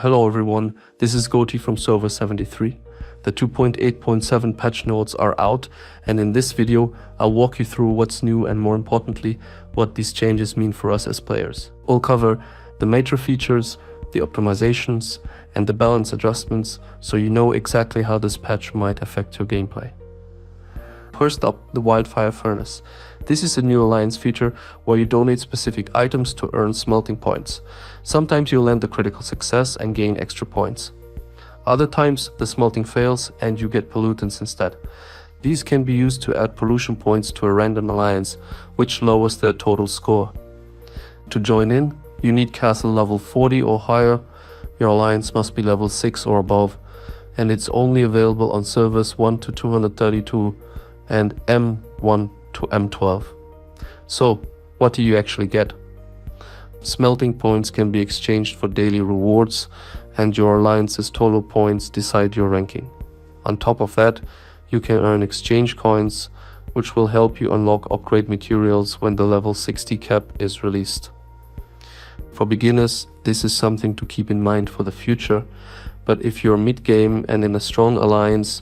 Hello everyone, this is Goti from server 73. The 2.8.7 patch notes are out, and in this video I'll walk you through what's new and, more importantly, what these changes mean for us as players. We'll cover the major features, the optimizations, and the balance adjustments, so you know exactly how this patch might affect your gameplay. First up, the Wildfire Furnace. This is a new alliance feature where you donate specific items to earn smelting points. Sometimes you land a critical success and gain extra points. Other times the smelting fails and you get pollutants instead. These can be used to add pollution points to a random alliance, which lowers their total score. To join in, you need castle level 40 or higher, your alliance must be level 6 or above, and it's only available on servers 1 to 232 and M1 to M12. So, what do you actually get? Smelting points can be exchanged for daily rewards, and your alliance's total points decide your ranking. On top of that, you can earn exchange coins, which will help you unlock upgrade materials when the level 60 cap is released. For beginners, this is something to keep in mind for the future, but if you're mid-game and in a strong alliance,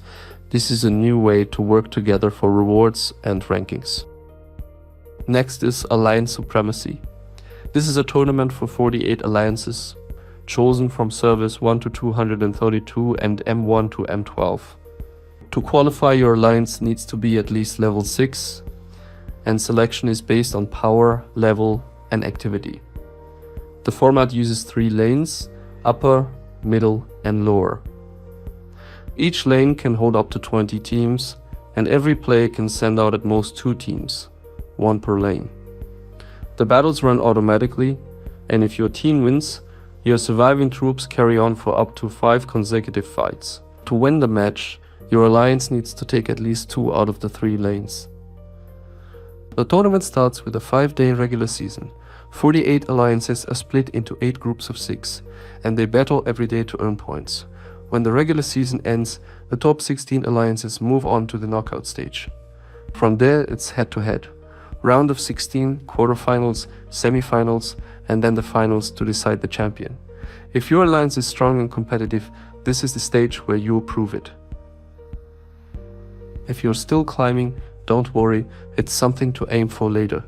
this is a new way to work together for rewards and rankings. Next is Alliance Supremacy. This is a tournament for 48 alliances, chosen from servers 1 to 232 and M1 to M12. To qualify, your alliance needs to be at least level 6, and selection is based on power, level, and activity. The format uses 3 lanes: upper, middle, and lower. Each lane can hold up to 20 teams, and every player can send out at most 2 teams, 1 per lane. The battles run automatically, and if your team wins, your surviving troops carry on for up to 5 consecutive fights. To win the match, your alliance needs to take at least 2 out of the 3 lanes. The tournament starts with a 5-day regular season. 48 alliances are split into 8 groups of 6, and they battle every day to earn points. When the regular season ends, the top 16 alliances move on to the knockout stage. From there, it's head-to-head. Round of 16, quarterfinals, semifinals, and then the finals to decide the champion. If your alliance is strong and competitive, this is the stage where you'll prove it. If you're still climbing, don't worry, it's something to aim for later.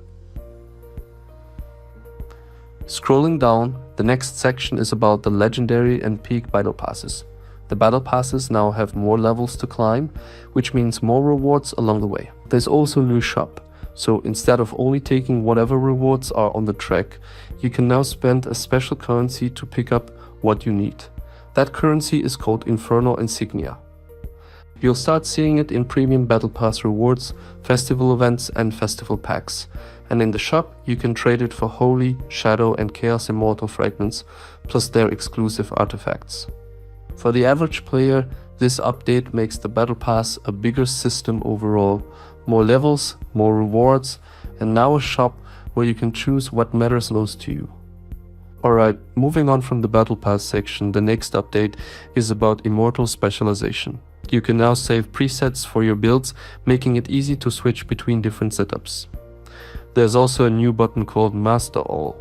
Scrolling down, the next section is about the legendary and peak battle passes. The battle passes now have more levels to climb, which means more rewards along the way. There's also a new shop, so instead of only taking whatever rewards are on the track, you can now spend a special currency to pick up what you need. That currency is called Infernal Insignia. You'll start seeing it in premium battle pass rewards, festival events, and festival packs. And in the shop, you can trade it for Holy, Shadow, and Chaos Immortal fragments, plus their exclusive artifacts. For the average player, this update makes the Battle Pass a bigger system overall. More levels, more rewards, and now a shop where you can choose what matters most to you. Alright, moving on from the Battle Pass section, the next update is about Immortal specialization. You can now save presets for your builds, making it easy to switch between different setups. There's also a new button called Master All.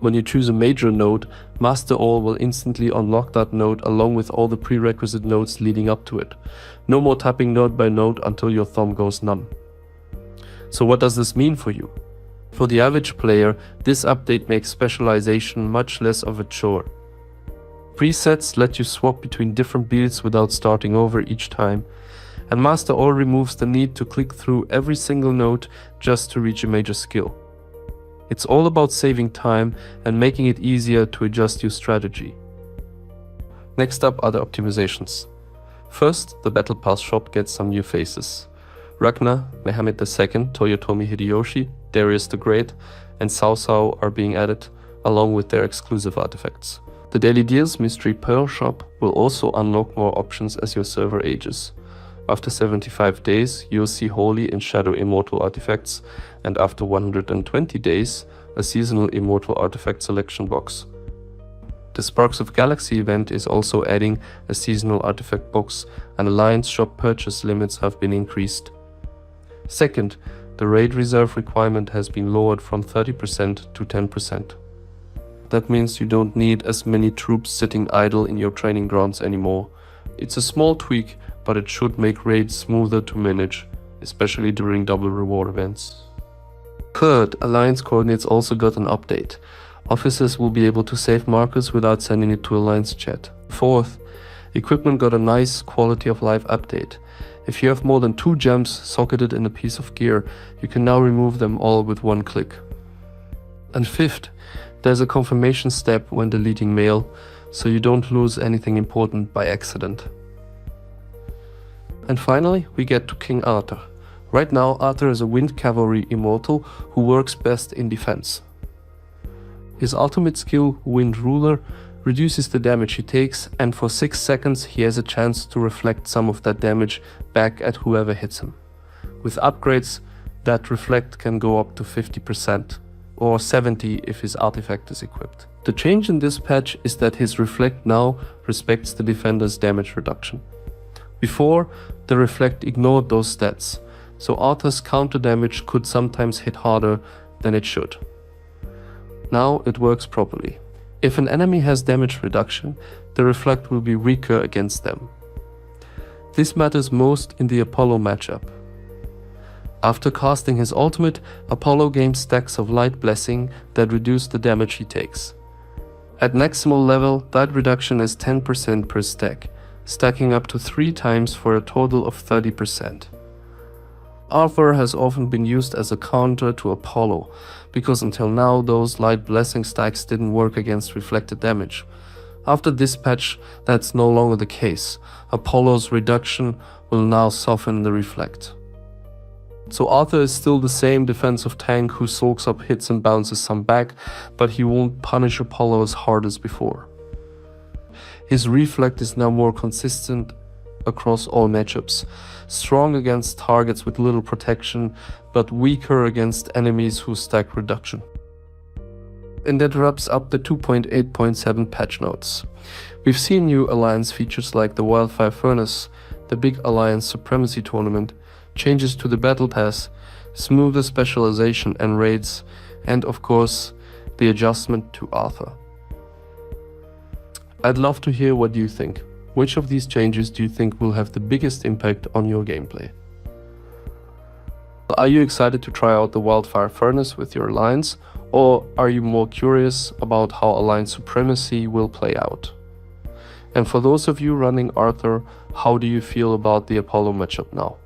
When you choose a major node, Master All will instantly unlock that node along with all the prerequisite nodes leading up to it. No more tapping node by node until your thumb goes numb. So what does this mean for you? For the average player, this update makes specialization much less of a chore. Presets let you swap between different builds without starting over each time, and Master All removes the need to click through every single node just to reach a major skill. It's all about saving time and making it easier to adjust your strategy. Next up are the optimizations. First, the Battle Pass shop gets some new faces. Ragnar, Mehmet II, Toyotomi Hideyoshi, Darius the Great, and Cao Cao are being added, along with their exclusive artifacts. The Daily Deals Mystery Pearl shop will also unlock more options as your server ages. After 75 days, you'll see Holy and Shadow Immortal artifacts, and after 120 days, a seasonal Immortal artifact selection box. The Sparks of Galaxy event is also adding a seasonal artifact box, and Alliance shop purchase limits have been increased. Second, the raid reserve requirement has been lowered from 30% to 10%. That means you don't need as many troops sitting idle in your training grounds anymore. It's a small tweak, but it should make raids smoother to manage, especially during double reward events. Third, Alliance coordinates also got an update. Officers will be able to save markers without sending it to Alliance chat. Fourth, equipment got a nice quality of life update. If you have more than 2 gems socketed in a piece of gear, you can now remove them all with one click. And fifth, there's a confirmation step when deleting mail, so you don't lose anything important by accident. And finally, we get to King Arthur. Right now, Arthur is a wind cavalry immortal who works best in defense. His ultimate skill, Wind Ruler, reduces the damage he takes, and for 6 seconds he has a chance to reflect some of that damage back at whoever hits him. With upgrades, that reflect can go up to 50%, or 70% if his artifact is equipped. The change in this patch is that his reflect now respects the defender's damage reduction. Before, the reflect ignored those stats, so Arthur's counter damage could sometimes hit harder than it should. Now it works properly. If an enemy has damage reduction, the reflect will be weaker against them. This matters most in the Apollo matchup. After casting his ultimate, Apollo gains stacks of Light Blessing that reduce the damage he takes. At maximal level, that reduction is 10% per stack, stacking up to 3 times for a total of 30%. Arthur has often been used as a counter to Apollo, because until now those Light Blessing stacks didn't work against reflected damage. After this patch, that's no longer the case. Apollo's reduction will now soften the reflect. So Arthur is still the same defensive tank who soaks up hits and bounces some back, but he won't punish Apollo as hard as before. His reflect is now more consistent across all matchups, strong against targets with little protection, but weaker against enemies who stack reduction. And that wraps up the 2.8.7 patch notes. We've seen new Alliance features like the Wildfire Furnace, the big Alliance Supremacy Tournament, changes to the Battle Pass, smoother specialization and raids, and of course, the adjustment to Arthur. I'd love to hear what you think. Which of these changes do you think will have the biggest impact on your gameplay? Are you excited to try out the Wildfire Furnace with your Alliance, or are you more curious about how Alliance Supremacy will play out? And for those of you running Arthur, how do you feel about the Apollo matchup now?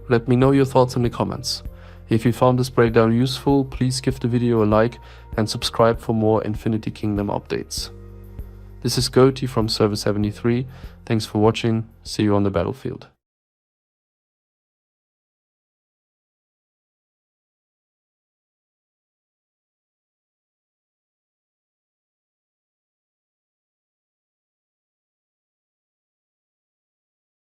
Let me know your thoughts in the comments. If you found this breakdown useful, please give the video a like and subscribe for more Infinity Kingdom updates. This is Goatee from Server 73. Thanks for watching. See you on the battlefield.